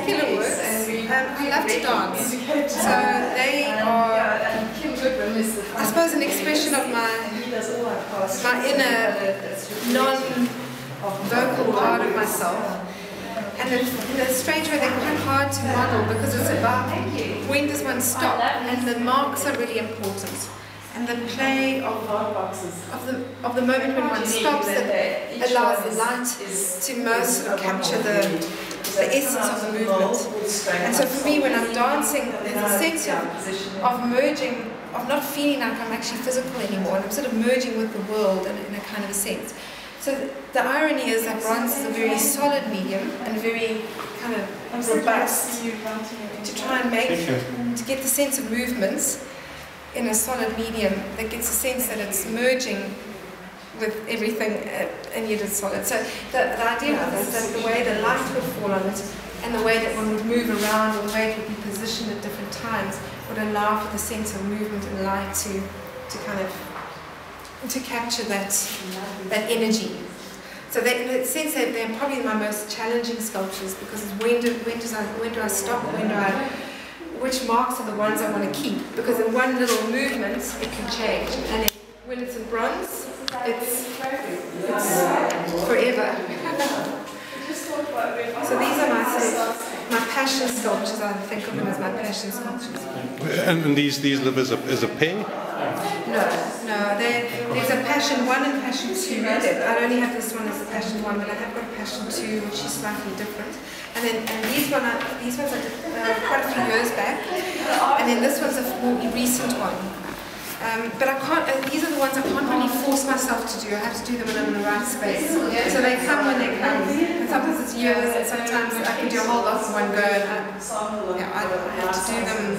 particular works, I love to dance. So they are, I suppose, an expression of my inner non-vocal part of myself. And in a strange way, they're quite hard to model because it's about when does one stop, and the marks are really important. And the play of the moment when one stops that allows the light to most sort of capture the essence of the movement. And so for me, when I'm dancing, there's a sense of merging, of not feeling like I'm actually physical anymore. I'm sort of merging with the world in a kind of a sense. So the irony is that bronze is a very solid medium and very kind of robust to try and make, to get the sense of movements in a solid medium that gets a sense that it's merging with everything and yet it's solid. So the idea of this is that the way the light would fall on it and the way that one would move around or the way it would be positioned at different times would allow for the sense of movement and light to kind of to capture that energy. So in a sense they're probably my most challenging sculptures because when do I stop, which marks are the ones I want to keep, because in one little movement it can change, and when it's in bronze it's forever. So these are my passion sculptures. I think of them as my passion sculptures. And these live as a pair? No. There's a passion 1 and passion 2. I only have this one as a passion 1, but I have got a passion 2, which is slightly different. And these ones I did quite a few years back, and then this one's a more recent one. But I can't. These are the ones I can't really force myself to do. I have to do them when I'm in the right space. So they come when they come. And sometimes it's years, and sometimes I can do a whole lot in one go. And I have to do them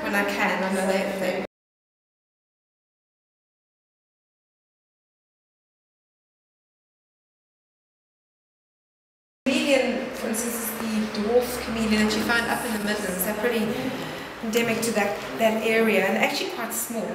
when I can. I know they chameleon, for instance, is the dwarf chameleon that you find up in the Midlands. They're pretty endemic to that area and actually quite small.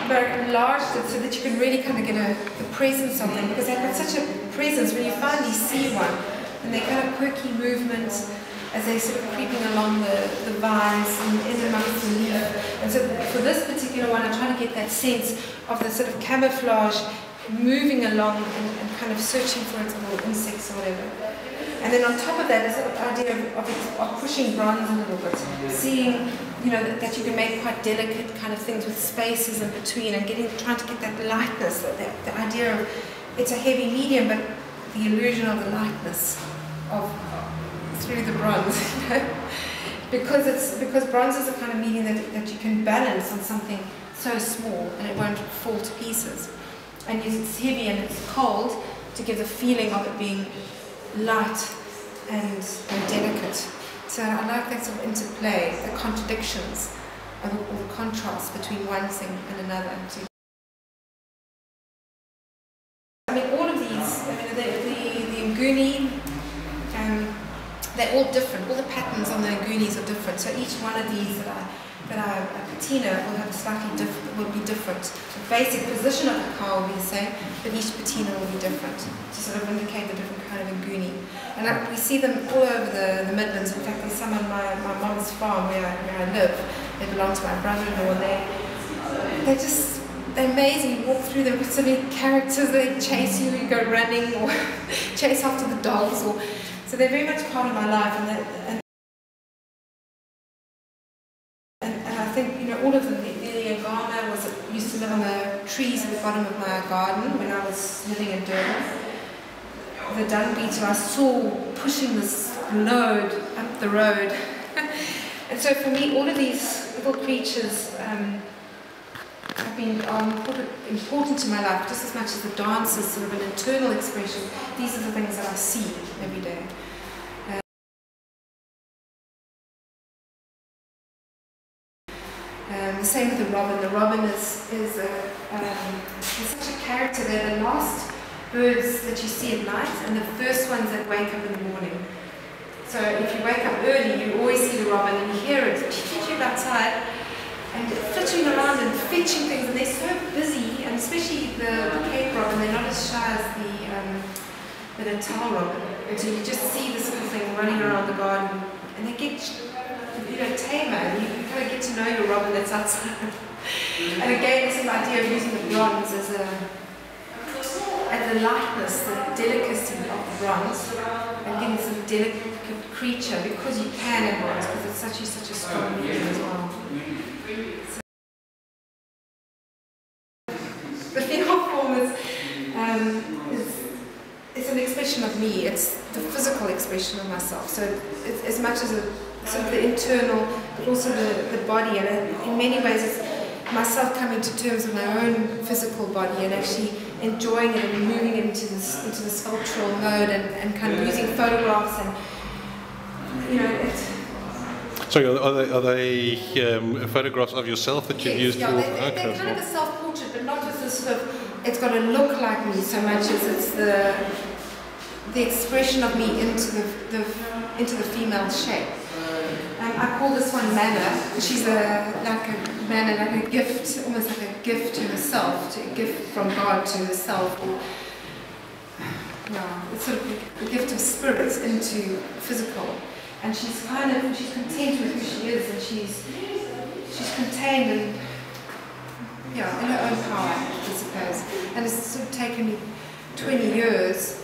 But enlarged it so that you can really kind of get the presence of them, because they've got such a presence when you finally see one, and they kind of quirky movements as they're sort of creeping along the vines and in amongst the leaf. And so for this particular one, I'm trying to get that sense of the sort of camouflage moving along and kind of searching for its little insects or whatever. And then on top of that is the idea of pushing bronze a little bit, seeing, you know, that you can make quite delicate kind of things with spaces in between, and trying to get that lightness, the idea of it's a heavy medium, but the illusion of the lightness of through the bronze, you know? because bronze is a kind of medium that you can balance on something so small and it won't fall to pieces. And yet it's heavy and it's cold to give the feeling of it being light and delicate. So I like that sort of interplay, the contradictions, or the contrast between one thing and another. I mean, all of these, the Nguni, they're all different. All the patterns on the Ngunis are different. So each one of these that I patina will have slightly different, will be different. The basic position of the car will be the same, but each patina will be different to sort of indicate the different kind of Nguni. And we see them all over the Midlands. In fact, there's some on my mum's farm where I live. They belong to my brother-in-law, and they're amazing. You walk through them with so many characters. They chase you, you go running, or chase after the dogs. So they're very much part of my life, and I think, you know, all of them. The Ngana used to live on the trees at the bottom of my garden when I was living in Durban. The dung beetle I saw pushing this load up the road. And so for me, all of these little creatures have been important to my life, just as much as the dance is sort of an internal expression. These are the things that I see every day. The same with the robin. The robin is such a character. They're the last birds that you see at night and the first ones that wake up in the morning. So if you wake up early, you always see the robin and you hear it outside and flittering around and fetching things, and they're so busy, and especially the Cape robin, they're not as shy as the Natal robin. And so you just see this little thing running around the garden, and they get, tamer, and you kind of get to know your robin that's outside. And again, it's this idea of using the bronze as the lightness, the delicacy of the bronze, and getting this delicate creature, because you can in bronze, because it's such a strong medium as well. The female form is an expression of me. It's the physical expression of myself. So it's as much as sort of the internal, but also the body. And in many ways, it's myself coming to terms with my own physical body and actually enjoying it and moving into the sculptural mode and kind of using photographs and it's. So are they photographs of yourself that you've used for? They're kind of a self-portrait, but not with this sort of, it's got to look like me so much as it's the expression of me into the female shape. I call this one Manna. She's like a gift, almost like a gift to herself, a gift from God to herself. It's sort of a gift of spirits into physical. And she's content with who she is, and she's contained in her own power, I suppose. And it's sort of taken me 20 years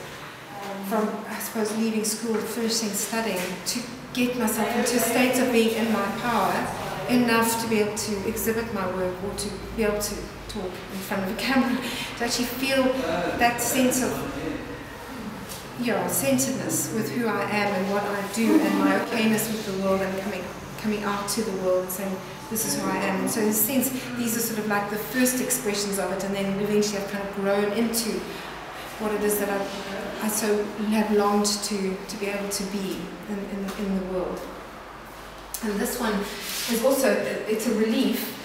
from, I suppose, leaving school, finishing studying, to get myself into a state of being in my power enough to be able to exhibit my work, or to be able to talk in front of a camera, to actually feel that sense of centeredness with who I am and what I do, and my okayness with the world, and coming out to the world and saying, this is who I am. And so in a sense, these are sort of like the first expressions of it, and then eventually I've kind of grown into what it is that I so have longed to be able to be in the world. And this one is also, it's a relief,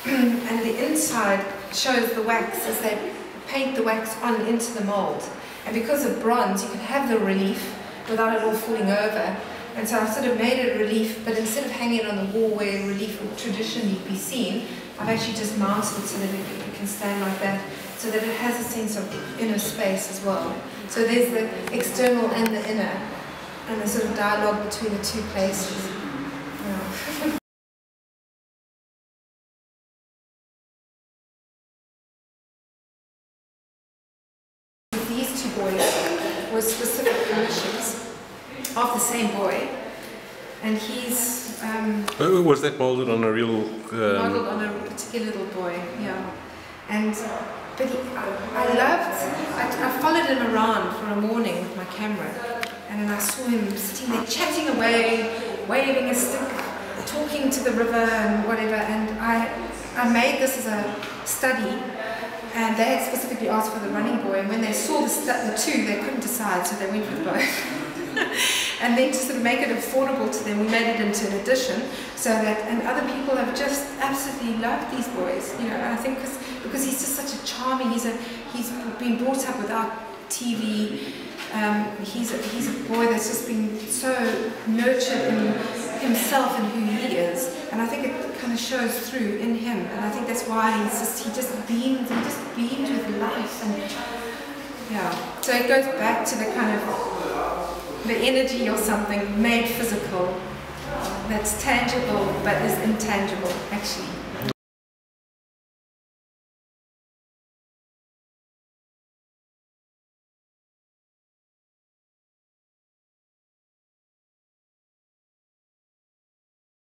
and the inside shows the wax as they paint the wax on into the mold. And because of bronze, you can have the relief without it all falling over. And so I've sort of made it a relief, but instead of hanging it on the wall where relief would traditionally be seen, I've actually just mounted it so that it can stand like that, so that it has a sense of inner space as well. So there's the external and the inner, and the sort of dialogue between the two places. These two boys were specific commissions of the same boy, and he's was that molded on a real modeled on a particular little boy, yeah. And but I followed him around for a morning with my camera, and then I saw him sitting there chatting away, waving a stick, talking to the river and whatever. And I made this as a study. And they had specifically asked for the running boy, and when they saw the two, they couldn't decide, so they went with both. And then to sort of make it affordable to them, we made it into an edition, so that, and other people have just absolutely loved these boys, and I think because he's just such a charming, he's been brought up without TV, he's a boy that's just been so nurtured in himself and who he is, and I think it kind of shows through in him, and I think that's why he just beams with life, and so it goes back to the kind of the energy or something made physical that's tangible but is intangible actually.